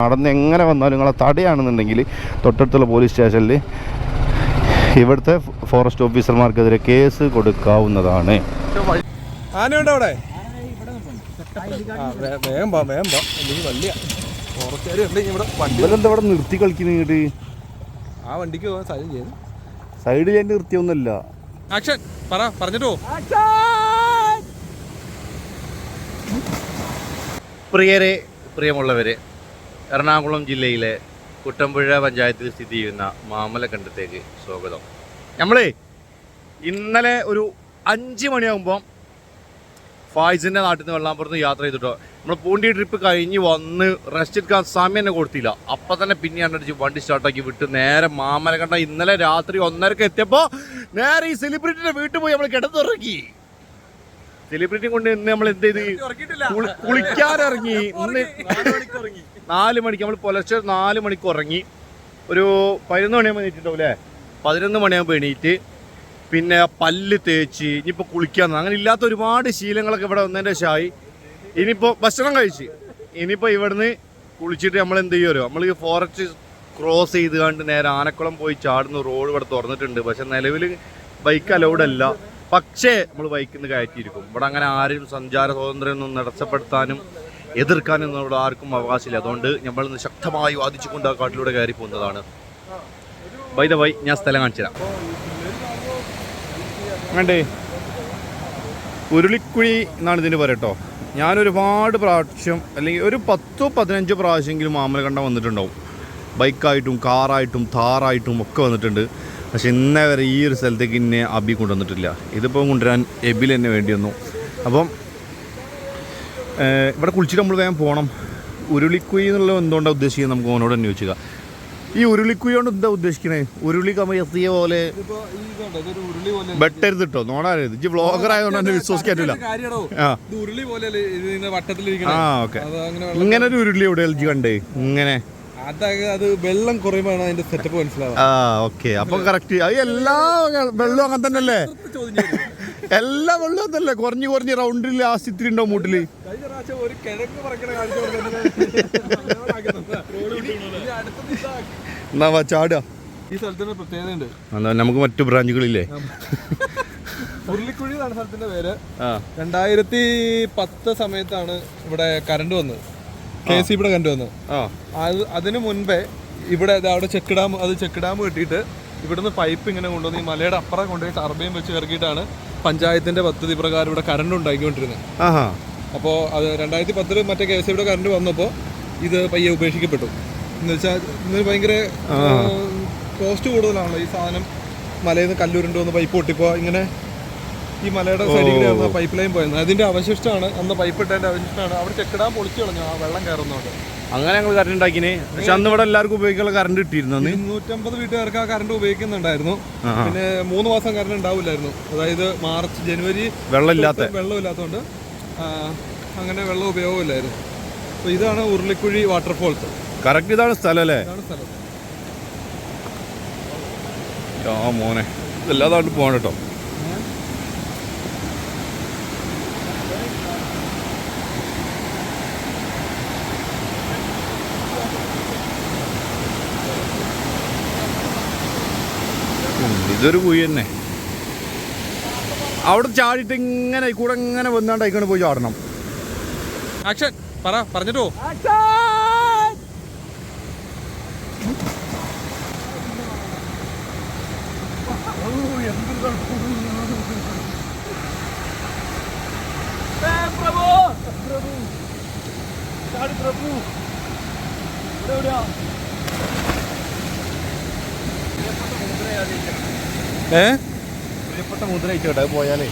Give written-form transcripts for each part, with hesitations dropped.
നടന്ന് എങ്ങനെ വന്നാലും നിങ്ങളെ തടയാണെന്നുണ്ടെങ്കിൽ തൊട്ടടുത്തുള്ള പോലീസ് സ്റ്റേഷനിൽ ഇവിടുത്തെ ഫോറസ്റ്റ് ഓഫീസർമാർക്കെതിരെ കേസ് കൊടുക്കാവുന്നതാണ്. ആനയുണ്ടോ അവിടെ? ഇവിടെ നിർത്തി കളിക്കുന്നുണ്ട്. ആ വണ്ടിക്ക് സൈഡിൽ ഞാൻ നിർത്തിയൊന്നുമില്ല. ആക്ഷൻ പറഞ്ഞിട്ടോ. പ്രിയമുള്ളവരെ, എറണാകുളം ജില്ലയിലെ കുട്ടമ്പുഴ പഞ്ചായത്തിൽ സ്ഥിതി ചെയ്യുന്ന മാമലക്കണ്ടത്തേക്ക് സ്വാഗതം. നമ്മളെ ഇന്നലെ ഒരു 5 മണിയാകുമ്പോൾ ഫായിസിൻ്റെ നാട്ടിൽ നിന്ന് വെള്ളാമ്പുറത്ത് യാത്ര ചെയ്തിട്ടോ. നമ്മൾ പൂണ്ടി ട്രിപ്പ് കഴിഞ്ഞ് വന്ന് റെസ്റ്റ് എടുക്കാൻ സമയം തന്നെ കൊടുത്തില്ല. അപ്പം തന്നെ പിന്നെ അടിച്ച് വണ്ടി സ്റ്റാർട്ടാക്കി വിട്ട് നേരെ മാമലക്കണ്ട. ഇന്നലെ രാത്രി 1:30 എത്തിയപ്പോൾ നേരെ ഈ സെലിബ്രിറ്റിയുടെ വീട്ടിൽ പോയി നമ്മൾ കിടന്നുറങ്ങി. സെലിബ്രിറ്റി കൊണ്ട് ഇന്ന് നമ്മൾ എന്ത് ചെയ്ത് കുളിക്കാനിറങ്ങി. ഇന്ന് 4 മണിക്ക് നമ്മൾ പുലർച്ചെ 4 മണിക്ക് ഉറങ്ങി. ഒരു 11 മണിയാകുമ്പോൾ എണീറ്റിട്ടുണ്ടാവും അല്ലേ? 11 മണിയാകുമ്പോൾ എണീറ്റ് പിന്നെ പല്ല് തേച്ച് ഇനിയിപ്പോൾ കുളിക്കാന്ന് അങ്ങനെ ഇല്ലാത്ത ഒരുപാട് ശീലങ്ങളൊക്കെ ഇവിടെ വന്നതിൻ്റെ ശേഷമായി. ഇനിയിപ്പോൾ ഭക്ഷണം കഴിച്ച് ഇനിയിപ്പോൾ ഇവിടുന്ന് കുളിച്ചിട്ട് നമ്മൾ എന്ത് ചെയ്യുമല്ലോ, നമ്മൾ ഈ ഫോറസ്റ്റ് ക്രോസ് ചെയ്ത് കണ്ട് നേരെ ആനക്കുളം പോയി ചാടുന്ന റോഡ് ഇവിടെ തുറന്നിട്ടുണ്ട്. പക്ഷെ നിലവിൽ ബൈക്ക് അലൗഡ് അല്ല. പക്ഷേ നമ്മൾ ബൈക്കിൽ നിന്ന് കയറ്റിയിരിക്കും. ഇവിടെ അങ്ങനെ ആരും സഞ്ചാര സ്വാതന്ത്ര്യമൊന്നും തടസ്സപ്പെടുത്താനും എതിർക്കാനും ഇവിടെ ആർക്കും അവകാശമില്ല. അതുകൊണ്ട് നമ്മൾ ശക്തമായി വാദിച്ചുകൊണ്ട് ആ കാട്ടിലൂടെ കയറി പോകുന്നതാണ്. ബൈ ദ വൈ ഞാൻ സ്ഥലം കാണിച്ചു തരാം. വേണ്ടേ ഉരുളിക്കുഴി എന്നാണ് ഇതിന് പറയട്ടോ. ഞാനൊരുപാട് പ്രാവശ്യം അല്ലെങ്കിൽ ഒരു 10-15 പ്രാവശ്യമെങ്കിലും മാമലക്കണ്ടം വന്നിട്ടുണ്ടാവും. ബൈക്കായിട്ടും കാറായിട്ടും താറായിട്ടും ഒക്കെ വന്നിട്ടുണ്ട്. പക്ഷെ ഇന്നേ വരെ ഈ ഒരു സ്ഥലത്തേക്ക് ഇന്നെ അബി കൊണ്ടുവന്നിട്ടില്ല. ഇതിപ്പോൾ കൊണ്ടുവരാൻ എബിൽ തന്നെ വേണ്ടി വന്നു. അപ്പം ഇവിടെ കുളിച്ചിട്ട് നമ്മൾ വേഗം പോകണം. ഉരുളിക്കുഴി എന്നുള്ളത് എന്തുകൊണ്ടാണ് ഉദ്ദേശിക്കുന്നത് നമുക്ക് ഓനോട് തന്നെ ചോദിക്കുക. ഈ ഉരുളിക്കുഴി കൊണ്ട് എന്താ ഉദ്ദേശിക്കണേ? ഉരുളി കമയത്തിയ പോലെ വെട്ടരുത് കേട്ടോ, നോടാരുത്. ഇജ്ജ് വ്ളോഗർ ആയതുകൊണ്ട് തന്നെ വിശ്വസിക്കാൻ പറ്റില്ല. ഓക്കെ, ഇങ്ങനെ ഒരു ഉരുളി എവിടെ ഇജ്ജ് കണ്ടേ? ഇങ്ങനെ അത് വെള്ളം കുറയുമ്പോഴാണ് അതിന്റെ സെറ്റപ്പ് മനസ്സിലാവുക. ഓക്കെ, അപ്പൊ കറക്റ്റ്. അത് എല്ലാ വെള്ളവും അങ്ങനെ തന്നെ അല്ലേ? എല്ലാ വെള്ളവും അതല്ലേ? കുറഞ്ഞ് റൗണ്ടിൽ ലാസ്റ്റ് ഇത്തിരി ഉണ്ടാവും മൂട്ടില്. എന്നാ ചാടുക. ഈ സ്ഥലത്തിന് പ്രത്യേകതയുണ്ട്. നമുക്ക് മറ്റു ബ്രാഞ്ചുകളില്ലേ? ഉരുളിക്കുഴി എന്നാണ് സ്ഥലത്തിന്റെ പേര്. 2010 സമയത്താണ് ഇവിടെ കറണ്ട് വന്നത്. KCB കറണ്ട് വന്നത്. അതിനു മുൻപേ ഇവിടെ അവിടെ ചെക്ക് ഡാം കെട്ടിയിട്ട് ഇവിടുന്ന് പൈപ്പ് ഇങ്ങനെ കൊണ്ടുവന്ന് ഈ മലയുടെ അപ്പുറം കൊണ്ടുപോയി ടർബൈൻ വെച്ച് ഇറക്കിയിട്ടാണ് പഞ്ചായത്തിന്റെ പദ്ധതി പ്രകാരം ഇവിടെ കറണ്ട് ഉണ്ടാക്കിക്കൊണ്ടിരുന്നത്. അപ്പോൾ അത് 2010 മറ്റേ KCB കറണ്ട് വന്നപ്പോൾ ഇത് പയ്യെ ഉപേക്ഷിക്കപ്പെട്ടു. എന്ന് വെച്ചാൽ ഇന്ന് ഭയങ്കര കോസ്റ്റ് കൂടുതലാണല്ലോ ഈ സാധനം. മലയിൽ നിന്ന് കല്ലുരുണ്ട് വന്ന് പൈപ്പ് പൊട്ടിപ്പോൾ ഇങ്ങനെ ഈ മലയുടെ സൈഡിൽ പൈപ്പ് ലൈൻ പോയത്. അതിന്റെ അവശിഷ്ടമാണ്, അന്ന് പൈപ്പ് ഇട്ടതിന്റെ അവശിഷ്ടമാണ്. അവിടെ ചെക്കിടാൻ പൊളിച്ചു കളഞ്ഞു ആ വെള്ളം കയറുന്നതുകൊണ്ട്. അങ്ങനെ ഞങ്ങൾ കറണ്ട് ഉണ്ടാക്കിനെ. പക്ഷെ അന്ന് ഇവിടെ എല്ലാവർക്കും ഉപയോഗിക്കാനുള്ള കറണ്ട് കിട്ടിയിരുന്നു. 250 വീട്ടുകാർക്ക് ആ കറണ്ട് ഉപയോഗിക്കുന്നുണ്ടായിരുന്നു. പിന്നെ 3 മാസം കറണ്ട് ഉണ്ടാവില്ലായിരുന്നു. അതായത് മാർച്ച് ജനുവരി വെള്ളമില്ലാത്തതുകൊണ്ട് അങ്ങനെ വെള്ളം ഉപയോഗമില്ലായിരുന്നു. അപ്പോൾ ഇതാണ് ഉരുളിക്കുഴി വാട്ടർഫോൾസ്. കറക്റ്റ് ഇതാണ് സ്ഥലം അല്ലേ? ഇതാണ് സ്ഥലം. മോനെ ഇതല്ലാതാണ്ട് പോകണം കേട്ടോ. ഇതൊരു കുഴി തന്നെ. അവിടെ ചാടിയിട്ട് ഇങ്ങനെ കൂടെ ഇങ്ങനെ വന്നാണ്ട് അയക്കാണ് പോയി ചാടണം. ആക്ഷൻ പറഞ്ഞിട്ടോ. പ്രിയപ്പെട്ട മുദ്ര അയച്ചോട്ടെ പോയാലേ.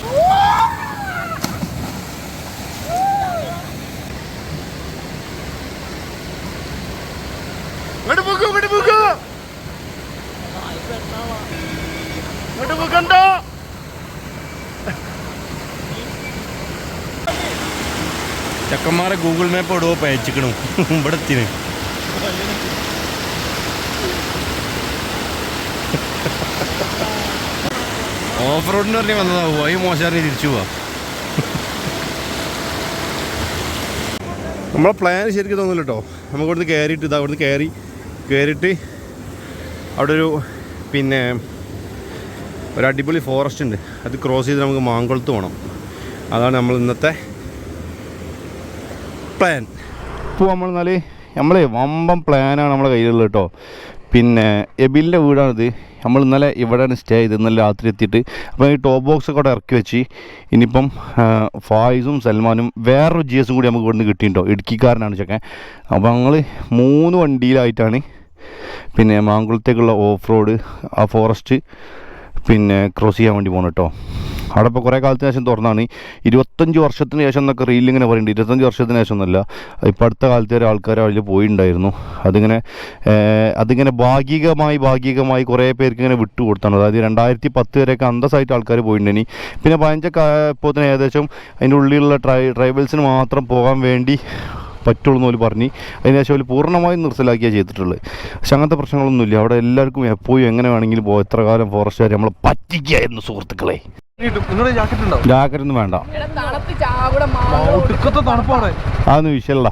ചെക്കന്മാരെ ഗൂഗിൾ മാപ്പ് ഇടുവോ പയച്ചിക്കണു ഇവിടെ എത്തിന്. ഓഫ് റോഡിന് പറഞ്ഞ് വന്നതാവുക ഈ മോശം തിരിച്ചു പോവാ. നമ്മളെ പ്ലാൻ ശരിക്കും തോന്നില്ല കേട്ടോ. നമുക്ക് ഇവിടുന്ന് കയറിയിട്ട് അവിടുന്ന് കയറിയിട്ട് അവിടെ ഒരു പിന്നെ ഒരു അടിപൊളി ഫോറസ്റ്റ് ഉണ്ട്. അത് ക്രോസ് ചെയ്ത് നമുക്ക് മാങ്കുളത്ത് പോകണം. അതാണ് നമ്മൾ ഇന്നത്തെ പ്ലാൻ. ഇപ്പോൾ നമ്മളെ വമ്പം പ്ലാനാണ് നമ്മളെ കയ്യിലുള്ളത് കേട്ടോ. പിന്നെ എബിലിൻ്റെ വീടാണിത്. നമ്മൾ ഇന്നലെ ഇവിടെയാണ് സ്റ്റേ ചെയ്ത് ഇന്നലെ രാത്രി എത്തിയിട്ട്. അപ്പോൾ ഈ ടോപ്പ് ബോക്സൊക്കെ അവിടെ ഇറക്കി വെച്ച് ഇനിയിപ്പം ഫായിസും സൽമാനും വേറൊരു GS കൂടി നമുക്ക് ഇവിടുന്ന് കിട്ടിയിട്ടുണ്ടോ. ഇടുക്കിക്കാരനാണ് ചെക്കൻ. അപ്പോൾ ഞങ്ങൾ 3 വണ്ടിയിലായിട്ടാണ് പിന്നെ മാങ്കുളത്തേക്കുള്ള ഓഫ് റോഡ് ആ ഫോറസ്റ്റ് പിന്നെ ക്രോസ് ചെയ്യാൻ വേണ്ടി പോകണം കേട്ടോ. അവിടെ ഇപ്പോൾ കുറേ കാലത്തിന് ശേഷം തുറന്നാണ്. 25 വർഷത്തിന് ശേഷം എന്നൊക്കെ റീലിങ്ങനെ പറയുന്നുണ്ട്. 25 വർഷത്തിന് ശേഷം ഒന്നുമല്ല, ഇപ്പോൾ അടുത്ത കാലത്ത് വരെ ആൾക്കാർ അതിൽ പോയിട്ടുണ്ടായിരുന്നു. അതിങ്ങനെ ഭാഗികമായി കുറേ പേർക്ക് ഇങ്ങനെ വിട്ടു കൊടുത്താണ്. അതായത് 2010 വരെയൊക്കെ അന്തസ്സായിട്ട് ആൾക്കാർ പോയിട്ടുണ്ടെനി. പിന്നെ 15 ഇപ്പോൾ തന്നെ ഏകദേശം അതിൻ്റെ ഉള്ളിലുള്ള ട്രൈബൽസിന് മാത്രം പോകാൻ വേണ്ടി പറ്റുള്ളൂ എന്ന് പോലും പറഞ്ഞ് അതിനുശേഷം അവർ പൂർണ്ണമായും നിർത്തലാക്കിയാണ് ചെയ്തിട്ടുള്ളത്. പക്ഷെ അങ്ങനത്തെ പ്രശ്നങ്ങളൊന്നുമില്ല. അവിടെ എല്ലാവർക്കും എപ്പോഴും എങ്ങനെ വേണമെങ്കിലും പോകും. എത്ര കാലം ഫോറസ്റ്റുകാർ നമ്മളെ പറ്റിക്കായിരുന്നു സുഹൃത്തുക്കളെ. ജാക്കറ്റ് ഒന്നും വേണ്ട, അതൊന്നും വിഷയമല്ല.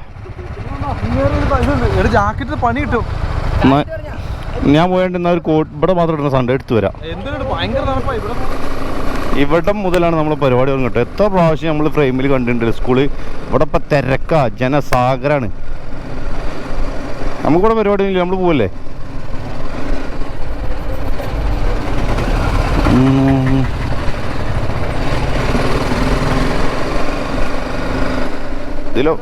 ജാക്കറ്റ് പണി കിട്ടും. ഞാൻ പോയിട്ട് ഒരു കോട്ട് ഇവിടെ മാത്രം ഇടുന്ന സൺഡേ എടുത്തു വരാം. ഇവിടെ മുതലാണ് നമ്മൾ പരിപാടി തുടങ്ങട്ടെ. എത്ര പ്രാവശ്യം നമ്മൾ ഫ്രെയിമിൽ കണ്ടിട്ടുണ്ട് സ്കൂള്. ഇവിടെ ഇപ്പം തിരക്കാ, ജനസാഗരാണ്. നമുക്കിവിടെ പരിപാടി ഇല്ല, നമ്മൾ പോവല്ലേ. ഇതിലോ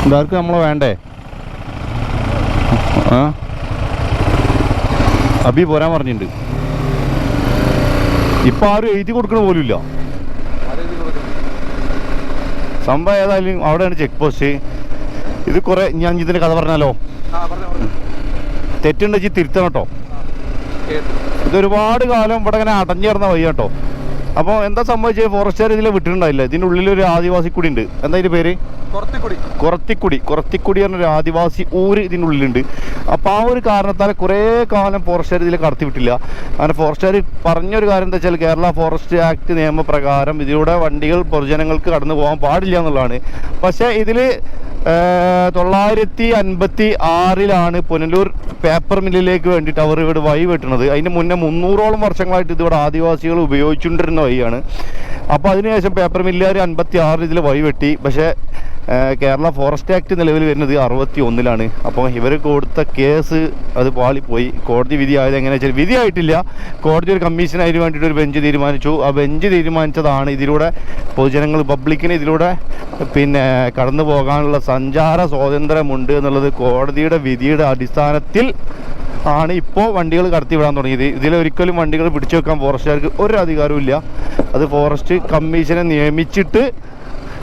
ഇതാർക്ക് നമ്മളെ വേണ്ടേ? ആ അബി പോരാൻ പറഞ്ഞിട്ടുണ്ട്. ഇപ്പൊ ആരും എഴുതി കൊടുക്കണ പോലും ഇല്ല. സംഭവം ഏതായാലും അവിടെയാണ് ചെക്ക് പോസ്റ്റ്. ഇത് കുറെ ഞാൻ ഇതിന്റെ കഥ പറഞ്ഞാലോ, തെറ്റുണ്ടെങ്കിൽ തിരുത്തണം കേട്ടോ. ഇതൊരുപാട് കാലം ഇവിടെ ഇങ്ങനെ അടഞ്ഞു കിടന്ന വഴി കേട്ടോ. അപ്പോൾ എന്താ സംഭവിച്ചത്, ഫോറസ്റ്റുകാർ ഇതിൽ വിട്ടിട്ടുണ്ടായില്ല. ഇതിൻ്റെ ഉള്ളിലൊരു ആദിവാസി കൂടി ഉണ്ട്. എന്താ ഇതിൻ്റെ പേര്? കുറത്തിക്കുടി പറഞ്ഞൊരു ആദിവാസി ഊര് ഇതിൻ്റെ ഉള്ളിലുണ്ട്. അപ്പോൾ ആ ഒരു കാരണത്താൽ കുറേ കാലം ഫോറസ്റ്റുകാർ ഇതിൽ കടത്തി വിട്ടില്ല. അങ്ങനെ ഫോറസ്റ്റുകാർ പറഞ്ഞൊരു കാര്യം എന്താ വെച്ചാൽ, കേരള ഫോറസ്റ്റ് ആക്ട് നിയമപ്രകാരം ഇതിലൂടെ വണ്ടികൾ പൊതുജനങ്ങൾക്ക് കടന്നു പോകാൻ പാടില്ല എന്നുള്ളതാണ്. പക്ഷേ ഇതിൽ 956 പുനലൂർ പേപ്പർ മില്ലിലേക്ക് വേണ്ടിയിട്ട് അവർ ഇവിടെ വഴി വെട്ടുന്നത്. അതിന് മുന്നേ 300ഓളം വർഷങ്ങളായിട്ട് ഇതിവിടെ ആദിവാസികൾ ഉപയോഗിച്ചുകൊണ്ടിരുന്ന വഴിയാണ്. അപ്പോൾ അതിനുശേഷം പേപ്പർ മില്ലുകാർ 56 ഇതിൽ വഴി വെട്ടി. പക്ഷേ കേരള ഫോറസ്റ്റ് ആക്ട് നിലവിൽ വരുന്നത് 61-ലാണ്. അപ്പോൾ ഇവർ കൊടുത്ത കേസ് അത് പാളിപ്പോയി. കോടതി വിധി ആയത് എങ്ങനെയാ വെച്ചാൽ, വിധി ആയിട്ടില്ല, കോടതി ഒരു കമ്മീഷൻ അതിന് വേണ്ടിയിട്ട് ഒരു ബെഞ്ച് തീരുമാനിച്ചു. ആ ബെഞ്ച് തീരുമാനിച്ചതാണ് ഇതിലൂടെ പൊതുജനങ്ങൾ പബ്ലിക്കിന് ഇതിലൂടെ പിന്നെ കടന്നു പോകാനുള്ള സഞ്ചാര സ്വാതന്ത്ര്യമുണ്ട് എന്നുള്ളത് കോടതിയുടെ വിധിയുടെ അടിസ്ഥാനത്തിൽ ആണ് ഇപ്പോൾ വണ്ടികൾ കടത്തിവിടാൻ തുടങ്ങിയത്. ഇതിലൊരിക്കലും വണ്ടികൾ പിടിച്ചു വെക്കാൻ ഫോറസ്റ്റുകാർക്ക് ഒരു അധികാരവും ഇല്ല. അത് ഫോറസ്റ്റ് കമ്മീഷനെ നിയമിച്ചിട്ട്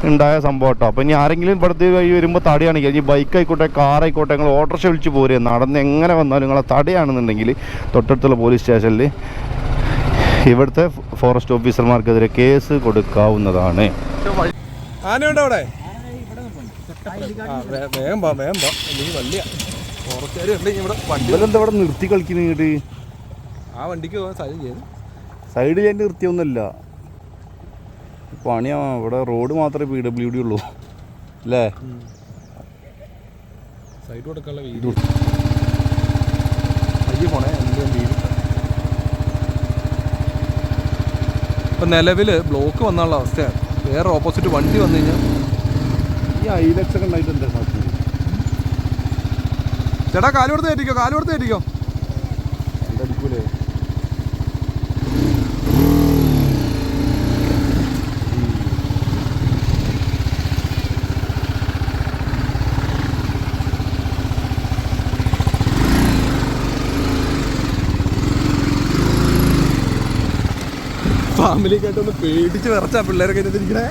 ഉണ്ടായ സംഭവം കേട്ടോ. അപ്പോൾ ഇനി ആരെങ്കിലും ഇവിടുത്തെ വഴി വരുമ്പോൾ തടയാണെങ്കിൽ, ഇനി ബൈക്കായിക്കോട്ടെ കാറായിക്കോട്ടെ, നിങ്ങൾ ഓട്ടോറിക്ഷ വിളിച്ച് പോരുക, നടന്ന് എങ്ങനെ വന്നാലും നിങ്ങളെ തടയാണെന്നുണ്ടെങ്കിൽ തൊട്ടടുത്തുള്ള പോലീസ് സ്റ്റേഷനിൽ ഇവിടുത്തെ ഫോറസ്റ്റ് ഓഫീസർമാർക്കെതിരെ കേസ് കൊടുക്കാവുന്നതാണ്. ആനയുണ്ടോ അവിടെ? വേഗം വാ നീ വലിയ ഫോറസ്റ്റുകാർ ഉണ്ടെങ്കിൽ ഇവിടെ വണ്ടികളെന്താ ഇവിടെ നിർത്തി കളിക്കുന്നിട്ട്? ആ വണ്ടിക്ക് പോകാൻ സൈഡ് ചെയ്ത് സൈഡ് ചെയ്യാൻ നിർത്തിയൊന്നുമല്ല, പണിയാ. ഇവിടെ റോഡ് മാത്രമേ PWD ഉള്ളൂ അല്ലേ? സൈഡ് കൊടുക്കാനുള്ള വീട് പോണേ. ഇപ്പം നിലവിൽ ബ്ലോക്ക് വന്നുള്ള അവസ്ഥയാണ്. വേറെ ഓപ്പോസിറ്റ് വണ്ടി വന്നു കഴിഞ്ഞാൽ ഈ ഐലക്സ് ഒക്കെ ഉണ്ടായിട്ട് എന്താ സാധ്യത? ചേട്ടാ കാലുകൊടുത്ത് കയറ്റിക്കോ. എന്തടിക്കൂലേ? ഫാമിലിക്കായിട്ടൊന്ന് പേടിച്ച് വിറച്ചാ പിള്ളേരൊക്കെ ഇതിരിക്കണേ.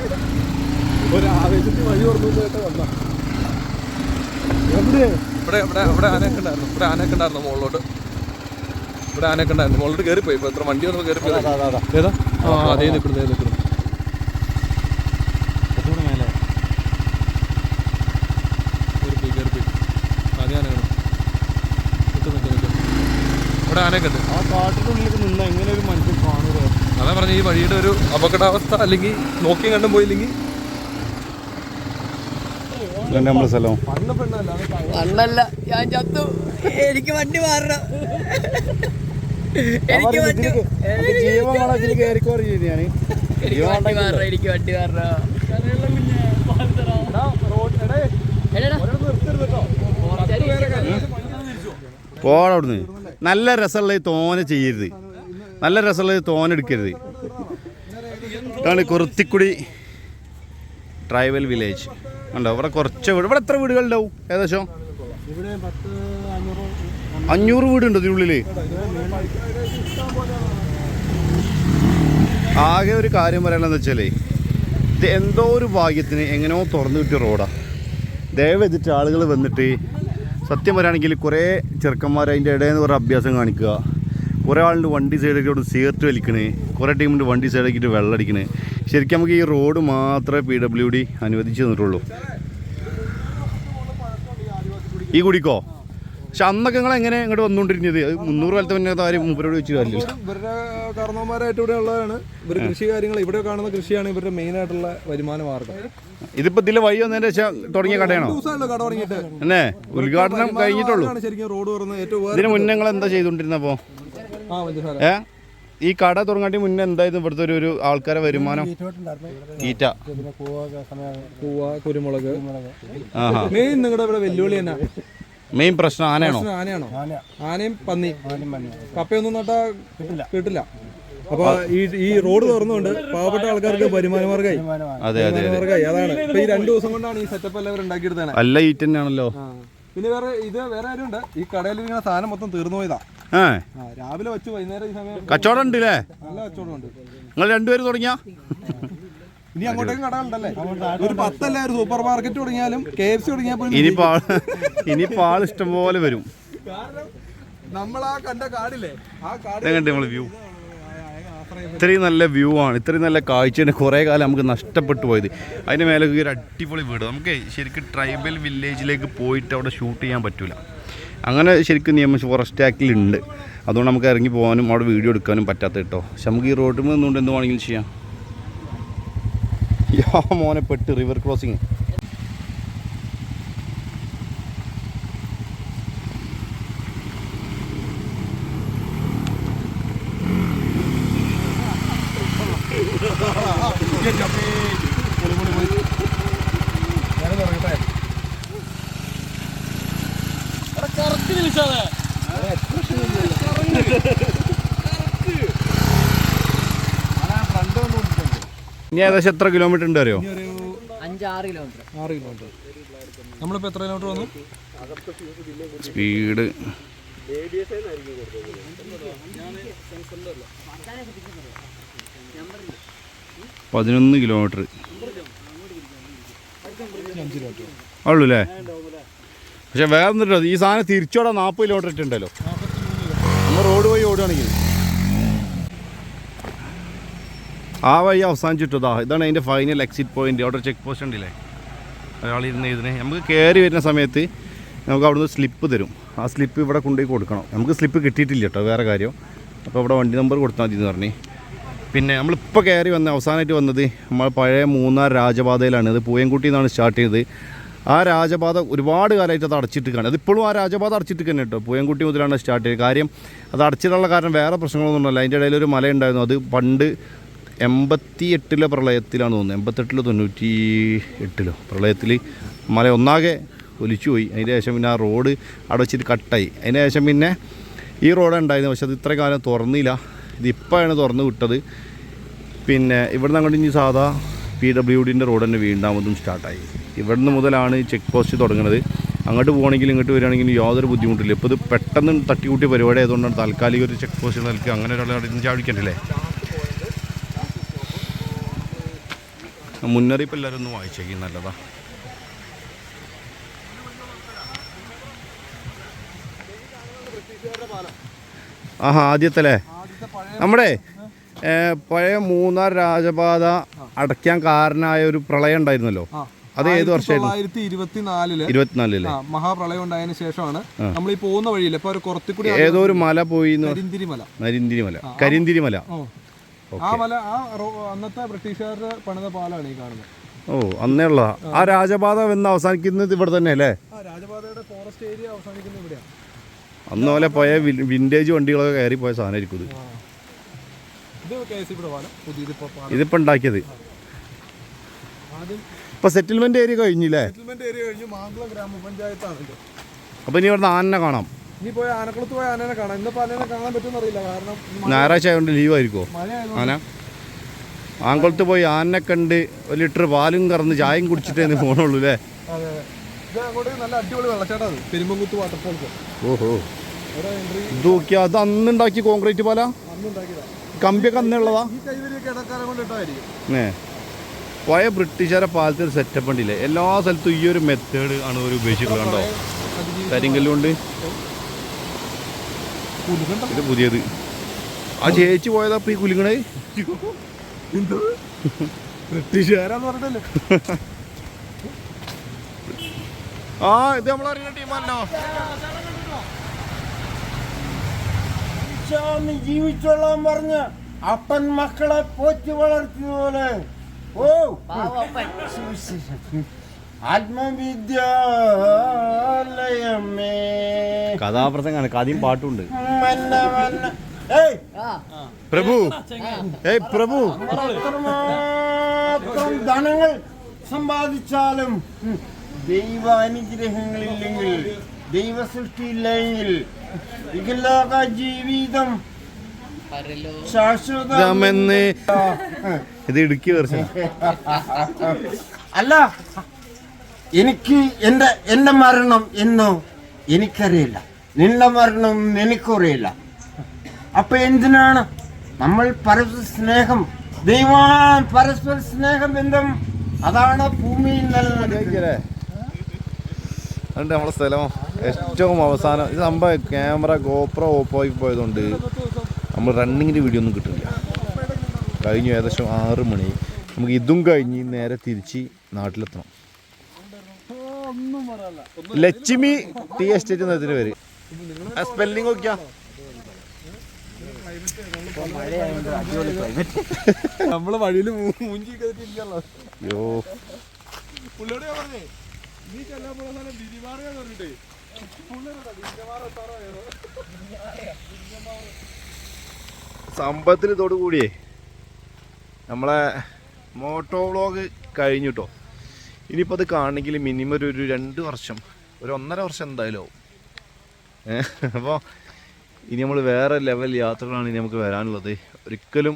ഒരാവേശത്തിൽ വഴി തുറന്നു കേട്ടോ വന്നാ. ഇവിടെ ആനയൊക്കെ ഉണ്ടായിരുന്നു മുകളിലോട്ട്. ഇവിടെ ആനയൊക്കെ ഉണ്ടായിരുന്നു മുകളിലോട്ട് കയറിപ്പോയി. ഇപ്പോൾ എത്ര വണ്ടി വന്നപ്പോൾ കയറിപ്പോയി. ഏതാ? ആ അതേ നിൽക്കുന്നു. കയറിപ്പോയി. അതേ ആനയാണ്. ഇവിടെ ആനയൊക്കെ ഉണ്ട്. ആ കാട്ടിനുള്ളിലേക്ക് നിന്നാ എങ്ങനെ ഒരു മനുഷ്യൻ കാണുക? അതാ അതാ പറഞ്ഞ ഈ വഴിയുടെ ഒരു അപകടാവസ്ഥ അല്ലെങ്കിൽ നോക്കി കണ്ടും പോയില്ലെങ്കിൽ നമ്മുടെ സ്ഥലം മണ്ണല്ല, ഞാൻ ചത്തു. എനിക്ക് വണ്ടി മാറണം. എനിക്ക് വണ്ടി മാറണം. പോടവിടുന്ന്. നല്ല രസമുള്ളത് തോനെ ചെയ്യരുത്, നല്ല രസമുള്ളത് തോനെ എടുക്കരുത്. ഇതാണ് കുറുത്തിക്കുടി ട്രൈബൽ വില്ലേജ്. ഉണ്ടോ ഇവിടെ കുറച്ച് വീട്. ഇവിടെ എത്ര വീടുകളുണ്ടാവും ഏകദേശം? 500 വീടുണ്ടോ ഇതിനുള്ളിൽ? ആകെ ഒരു കാര്യം പറയാനെന്ന് വെച്ചാലേ ഇത് എന്തോ ഒരു ഭാഗ്യത്തിന് എങ്ങനെയോ തുറന്നു കിട്ടിയ റോഡാണ്. ദയവെതിട്ട് ആളുകൾ വന്നിട്ട് സത്യം പറയുകയാണെങ്കിൽ കുറേ ചെറുക്കന്മാർ അതിൻ്റെ ഇടയിൽ നിന്ന് കുറേ അഭ്യാസം കാണിക്കുക, കുറേ ആളുണ്ട് വണ്ടി സൈഡാക്കിയിട്ട് സിഗരറ്റ് വലിക്കണേ, കുറേ ടീമുണ്ട് വണ്ടി സൈഡാക്കിയിട്ട് വെള്ളം അടിക്കണേ. ശരിക്കും നമുക്ക് ഈ റോഡ് മാത്രമേ PWD അനുവദിച്ച് തന്നിട്ടുള്ളൂ. ഈ കുടിക്കോ? പക്ഷെ അന്നൊക്കെ നിങ്ങൾ എങ്ങനെ ഇങ്ങോട്ട് വന്നുകൊണ്ടിരുന്നത്? 300 കാലത്ത് മുന്നേ കാര്യം മൂപ്പരോട് വെച്ച് കാര്യമില്ല. ഇവരുടെ കാരണവന്മാരായിട്ട് ഇവിടെ ഉള്ളതാണ്. ഇവർ കൃഷി കാര്യങ്ങൾ ഇവിടെ കാണുന്ന കൃഷിയാണ് ഇവരുടെ മെയിൻ ആയിട്ടുള്ള വരുമാന മാർഗം. ഇതിപ്പോ ഇതിലെ വഴി വന്നതിന് ശേഷം തുടങ്ങിയ കടയാണോ? കട തുടങ്ങിയിട്ട് എന്നെ ഉദ്ഘാടനം കഴിഞ്ഞിട്ടുള്ളൂ. ശരിക്കും റോഡ് തുറന്ന് ഏറ്റവും ഇതിന് മുന്നേ നിങ്ങൾ എന്താ ചെയ്തോണ്ടിരുന്നപ്പോ? ഈ കട തുടങ്ങാട്ടി മുന്നേ എന്തായിരുന്നു ഇവിടുത്തെ ഒരു ആൾക്കാരെ വരുമാനം? ഈറ്റ, പൂവ, കുരുമുളക്. മെയിൻ നിങ്ങളുടെ ഇവിടെ വെല്ലുവിളി തന്നെ മെയിൻ പ്രശ്നം ആനയാണോ? ആനയും പന്നി. കപ്പയൊന്നും നട്ടാ കിട്ടില്ല. അപ്പൊ ഈ റോഡ് തുറന്നുകൊണ്ട് പാവപ്പെട്ട ആൾക്കാർക്ക് വരുമാന മാർഗമായി. അതാണ് ഇപ്പൊ ഈ 2 ദിവസം കൊണ്ടാണ് ഈ സെറ്റപ്പ് എല്ലാം ഉണ്ടാക്കിയെടുത്താണ്. നല്ല ഈറ്റ് തന്നെയാണല്ലോ. പിന്നെ വേറെ ആരും ഉണ്ട്. ഈ കടയിൽ ഇങ്ങനെ സാധനം മൊത്തം തീർന്നു പോയതാ. രാവിലെ വെച്ച് വൈകുന്നേരം ഈ സമയം കച്ചവടം ഉണ്ടല്ലേ? നല്ല കച്ചവടം ഉണ്ട്. നിങ്ങൾ രണ്ടുപേരും തുടങ്ങിയ ഇനി അങ്ങോട്ടേക്കും കടകളുണ്ടല്ലേ? ഒരു 10 അല്ല ഒരു സൂപ്പർ മാർക്കറ്റ് തുടങ്ങിയാലും KFC തുടങ്ങിയപ്പോൾ ഇനിയിപ്പോ ആൾ ഇഷ്ടം പോലെ വരും. നമ്മൾ ആ കണ്ട കാടില്ലേ, ആ കാട് നമ്മൾ വ്യൂ ഇത്രയും നല്ല വ്യൂ ആണ്, ഇത്രയും നല്ല കാഴ്ചയാണ്. കുറേ കാലം നമുക്ക് നഷ്ടപ്പെട്ടു പോയത്. അതിൻ്റെ മേലെ ഒരു അടിപൊളി വീട്. നമുക്ക് ശരിക്കും ട്രൈബൽ വില്ലേജിലേക്ക് പോയിട്ട് അവിടെ ഷൂട്ട് ചെയ്യാൻ പറ്റില്ല. അങ്ങനെ ശരിക്കും നിയമം ഫോറസ്റ്റ് ആക്ടിലുണ്ട്. അതുകൊണ്ട് നമുക്ക് ഇറങ്ങി പോകാനും അവിടെ വീഡിയോ എടുക്കാനും പറ്റാത്ത കേട്ടോ. പക്ഷെ നമുക്ക് ഈ റോഡിൽ നിന്നുകൊണ്ട് എന്ത് വേണമെങ്കിലും ചെയ്യാം. മോനെ പെട്ട് റിവർ ക്രോസിങ്. ഇനി ഏകദേശം എത്ര കിലോമീറ്റർ ഉണ്ട് അറിയോ? 5-6 കിലോമീറ്റർ. 6 കിലോമീറ്റർ. നമ്മളിപ്പോൾ എത്ര കിലോമീറ്റർ വന്നു? സ്പീഡ് 11 കിലോമീറ്റർ ഉള്ളൂ അല്ലേ? പക്ഷെ വേറെ എന്നിട്ടോ ഈ സാധനം തിരിച്ചോടാ 40 കിലോമീറ്റർ ഇട്ടുണ്ടല്ലോ. നമ്മൾ റോഡ് വഴി ഓടുകയാണെങ്കിൽ ആ വഴി അവസാനിച്ചിട്ടതാ. ഇതാണ് അതിൻ്റെ ഫൈനൽ എക്സിറ്റ് പോയിന്റ്. അവിടെ ചെക്ക് പോസ്റ്റ് ഉണ്ടല്ലേ, ഒരാളിരുന്ന് ഇതിന് നമുക്ക് കയറി വരുന്ന സമയത്ത് നമുക്ക് അവിടുന്ന് സ്ലിപ്പ് തരും. ആ സ്ലിപ്പ് ഇവിടെ കൊണ്ടുപോയി കൊടുക്കണം. നമുക്ക് സ്ലിപ്പ് കിട്ടിയിട്ടില്ല കേട്ടോ, വേറെ കാര്യം. അപ്പോൾ ഇവിടെ വണ്ടി നമ്പർ കൊടുത്താൽ മതി എന്ന് പറഞ്ഞ്. പിന്നെ നമ്മളിപ്പോൾ കയറി വന്ന അവസാനമായിട്ട് വന്നത് നമ്മൾ പഴയ മൂന്നാർ രാജപാതയിലാണ്. ഇത് പൂയംകുട്ടി എന്നാണ് സ്റ്റാർട്ട് ചെയ്തത്. ആ രാജപാത ഒരുപാട് കാലമായിട്ട് അത് അടച്ചിട്ടിരിക്കുകയാണ്. അതിപ്പോഴും ആ രാജപാത അടച്ചിട്ട് തന്നെ കേട്ടോ. പൂയംകുട്ടി മുതലാണ് സ്റ്റാർട്ട് ചെയ്തത്. കാര്യം അത് അടച്ചിട്ടുള്ള കാരണം വേറെ പ്രശ്നങ്ങളൊന്നും ഉണ്ടല്ലോ. അതിൻ്റെ ഇടയിലൊരു മലയുണ്ടായിരുന്നു. അത് പണ്ട് 88 പ്രളയത്തിലാണ് തോന്നുന്നത്. 88 98 പ്രളയത്തിൽ മല ഒന്നാകെ ഒലിച്ചു പോയി. അതിന് ശേഷം പിന്നെ ആ റോഡ് അവിടെ വെച്ചിട്ട് കട്ടായി. അതിന് ശേഷം പിന്നെ ഈ റോഡ് ഉണ്ടായിരുന്നു. പക്ഷെ അത് ഇത്ര കാലം തുറന്നില്ല. ഇതിപ്പോഴാണ് തുറന്ന് വിട്ടത്. പിന്നെ ഇവിടുന്ന് അങ്ങോട്ട് ഇനി സാധാ PWDൻ്റെ റോഡ് തന്നെ വീണ്ടാമതും സ്റ്റാർട്ടായി. ഇവിടുന്ന് മുതലാണ് ചെക്ക് പോസ്റ്റ് തുടങ്ങുന്നത്. അങ്ങോട്ട് പോകണമെങ്കിൽ ഇങ്ങോട്ട് വരികയാണെങ്കിൽ യാതൊരു ബുദ്ധിമുട്ടില്ല. ഇപ്പോൾ ഇത് പെട്ടെന്ന് തട്ടിക്കൂട്ടിയ പരിപാടി ആയതുകൊണ്ടാണ് താൽക്കാലിക ഒരു ചെക്ക് പോസ്റ്റ് നൽകി. അങ്ങനെ ഒരാളെ ചാടിക്കണ്ടല്ലേ. മുന്നറിയിപ്പ് എല്ലാവരും ഒന്ന് വായിച്ചേക്കും, നല്ലതാ. ആദ്യത്തെ നമ്മുടെ പഴയ മൂന്നാർ രാജപാത അടയ്ക്കാൻ കാരണമായ ഒരു പ്രളയം ഉണ്ടായിരുന്നല്ലോ. അത് ഏത് വർഷമായിരുന്നു? 2024 മഹാപ്രളയം ഉണ്ടായതിനു ശേഷമാണ് നമ്മൾ ഈ പോകുന്ന വഴിയിൽ ഇപ്പൊ കുറച്ചുകൂടി ഏതോ ഒരു മല പോയി. കരിന്തിരി മല. ആ മല അന്നത്തെ ബ്രിട്ടീഷുകാരുടെ പണിത പാലാണ് ഈ കാണുന്നത്. ഓ അന്നേ ഉള്ള ആ രാജപാത എന്ന് അവസാനിക്കുന്നത് ഇവിടെ തന്നെ അല്ലേ? രാജപാതയുടെ ഫോറസ്റ്റ് ഏരിയ അവസാനിക്കുന്നത് ഇവിടെയാണ്. അന്ന് പോലെ പോയ വിന്റേജ് വണ്ടികളൊക്കെ കയറി പോയ സാധനമായിരിക്കും ഇത്. ഇതിപ്പോ ഉണ്ടാക്കിയത് ഇപ്പൊ സെറ്റിൽമെന്റ് ഏരിയ കഴിഞ്ഞില്ലേ? സെറ്റിൽമെന്റ് ഏരിയ കഴിഞ്ഞു. മാങ്കുളം ഗ്രാമപഞ്ചായത്താണ്. അപ്പൊ ഇനി ഇവിടുന്ന് ആനനെ കാണാം. ഇനി പോയ ആനക്കുളത്ത് പോയ ആനനെ കാണാം. ഇന്നിപ്പോ ആനനെ കാണാൻ പറ്റുമെന്ന് അറിയില്ല, കാരണം ഞായറാഴ്ച ആയതുകൊണ്ട് ലീവ് ആയിരിക്കുമോ ആന? ആങ്കുളത്ത് പോയി ആനനെ കണ്ട് ഒരു ലിറ്റർ പാലും കറന്ന് ചായയും കുടിച്ചിട്ടേ പോണുള്ളൂ അല്ലേ? അതെ, ഇത് അങ്ങോട്ട് നല്ല അടിപൊളി വെള്ളച്ചാട്ടം. അത് പെരുമ്പങ്കുത്ത് വാട്ടർഫോൾസ്. ഓഹോ, ഇത് നോക്കിയാ അത് അന്നുണ്ടാക്കി കോൺക്രീറ്റ് പാല കമ്പിയൊക്കെ അന്നുള്ളതാ. ഈ കൈവരിയൊക്കെ ഇടക്കാലം കൊണ്ട് ഇട്ടായിരിക്കും. പോയ ബ്രിട്ടീഷുകാരെ പാലത്തിൽ സെറ്റപ്പ് ഉണ്ടില്ലേ? എല്ലാ സ്ഥലത്തും ഈ ഒരു മെത്തേഡ് ആണ് ഒരു ഉപയോഗിച്ചിട്ടുള്ളത്. കണ്ടോ കരിങ്കല്ലുകൊണ്ട്. ഇത് പുതിയത്. ആ ചേച്ചി പോയതാ ഇപ്പൊ ഈ കുലുങ്ങണേ. ബ്രിട്ടീഷുകാരാന്ന് പറഞ്ഞല്ലേ? ആ ഇത് നമ്മളറിയുന്ന ടീമാണല്ലോ. ജീവിച്ചോളാൻ പറഞ്ഞ അപ്പൻ മക്കളെ പോറ്റി വളർത്തിയതുപോലെ ഓ ആത്മവിദ്യാലയമേ കഥാപ്രസംഗാണ്, കഥയും പാട്ടുമുണ്ട്. പ്രഭു പ്രഭു എത്രമാത്രം ധനങ്ങൾ സമ്പാദിച്ചാലും ദൈവാനുഗ്രഹങ്ങളില്ലെങ്കിൽ, ദൈവസൃഷ്ടിയില്ലെങ്കിൽ ഇഹലോക ജീവിതം ശാശ്വതമെന്ന്. ഇത് ഇടുക്കി വെർഷൻ അല്ല. എനിക്ക് എന്റെ മരണം എന്നോ എനിക്കറിയില്ല, നിന്റെ മരണം എനിക്കറിയില്ല. അപ്പൊ എന്തിനാണ് നമ്മൾ പരസ്പര സ്നേഹം, പരസ്പര സ്നേഹബന്ധം അതാണ് ഭൂമിയിൽ നിലനിൽക്കുന്നത്. അതുകൊണ്ട് നമ്മളെ സ്ഥലം ഏറ്റവും അവസാനം ഇത് സംഭവം ക്യാമറ ഗോപ്രോ ഓപ്പോയി പോയതുകൊണ്ട് നമ്മൾ റണ്ണിങ്ങിൻ്റെ വീഡിയോ ഒന്നും കിട്ടില്ല. കഴിഞ്ഞു ഏകദേശം 6 മണി. നമുക്ക് ഇതും കഴിഞ്ഞ് നേരെ തിരിച്ച് നാട്ടിലെത്തണം. ലക്ഷ്മി ടീ എസ്റ്റേറ്റ് എന്നതിന് പേര്. സ്പെല്ലിംഗ് നോക്കിയാ നമ്മള് വഴിയില് മൂഞ്ചി കയറ്റിരിക്കല്ലോ. അയ്യോ പുള്ളിയോട് ഞാൻ പറഞ്ഞേ നീ ചെല്ലാൻ പോണ സ്ഥലം ബിരിമാറിയാന്ന് പറഞ്ഞിട്ടേ സമ്പത്തിൽ ഇതോട് കൂടിയേ നമ്മളെ മോട്ടോ വ്ളോഗ് കഴിഞ്ഞു കേട്ടോ. ഇനിയിപ്പോൾ അത് കാണണമെങ്കിൽ മിനിമം ഒരു 2 വർഷം, ഒരു 1.5 വർഷം എന്തായാലും ആവും. അപ്പോൾ ഇനി നമ്മൾ വേറെ ലെവൽ യാത്രകളാണ് ഇനി നമുക്ക് വരാനുള്ളത്. ഒരിക്കലും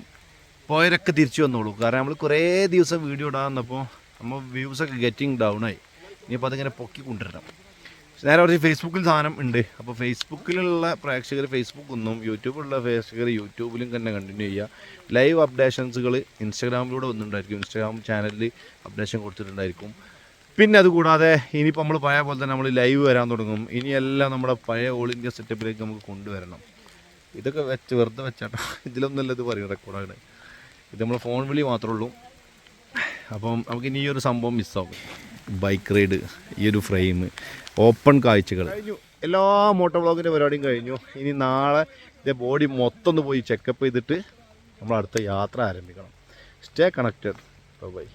പോയവരൊക്കെ തിരിച്ചു വന്നോളൂ. കാരണം നമ്മൾ കുറേ ദിവസം വീഡിയോ ഇടാൻ വന്നപ്പോൾ നമ്മൾ വ്യൂസൊക്കെ ഗെറ്റിംഗ് ഡൗൺ ആയി. ഇനിയിപ്പോൾ അതിങ്ങനെ പൊക്കി കൊണ്ടുവരണം. നേരെ കുറച്ച് ഫേസ്ബുക്കിൽ സാധനം ഉണ്ട്. അപ്പോൾ ഫേസ്ബുക്കിലുള്ള പ്രേക്ഷകർ ഫേസ്ബുക്കൊന്നും, യൂട്യൂബിലുള്ള പ്രേക്ഷകർ യൂട്യൂബിലും തന്നെ കണ്ടിന്യൂ ചെയ്യുക. ലൈവ് അപ്ഡേഷൻസുകൾ ഇൻസ്റ്റാഗ്രാമിലൂടെ വന്നിട്ടുണ്ടായിരിക്കും. ഇൻസ്റ്റാഗ്രാം ചാനലിൽ അപ്ഡേഷൻ കൊടുത്തിട്ടുണ്ടായിരിക്കും. പിന്നെ അതുകൂടാതെ ഇനിയിപ്പോൾ നമ്മൾ പഴയ പോലെ തന്നെ നമ്മൾ ലൈവ് വരാൻ തുടങ്ങും. ഇനിയെല്ലാം നമ്മുടെ പഴയ ഓൾ ഇന്ത്യ സെറ്റപ്പിലേക്ക് നമുക്ക് കൊണ്ടുവരണം. ഇതൊക്കെ വെറുതെ വെച്ചാട്ടോ, ഇതിലൊന്നുമല്ല ഇത് പറയും റെക്കോർഡാണ്. ഇത് നമ്മൾ ഫോൺ വിളി മാത്രമേ ഉള്ളൂ. അപ്പം നമുക്ക് ഇനി ഈ ഒരു സംഭവം മിസ്സാവും. ബൈക്ക് റൈഡ്, ഈ ഒരു ഫ്രെയിം, ഓപ്പൺ കാഴ്ചകൾ കഴിഞ്ഞു. എല്ലാ മോട്ടോ വ്ളോഗിൻ്റെ പരിപാടിയും കഴിഞ്ഞു. ഇനി നാളെ ഇതേ ബോഡി മൊത്തം ഒന്ന് പോയി ചെക്കപ്പ് ചെയ്തിട്ട് നമ്മൾ അടുത്ത യാത്ര ആരംഭിക്കണം. Stay connected. ബൈ.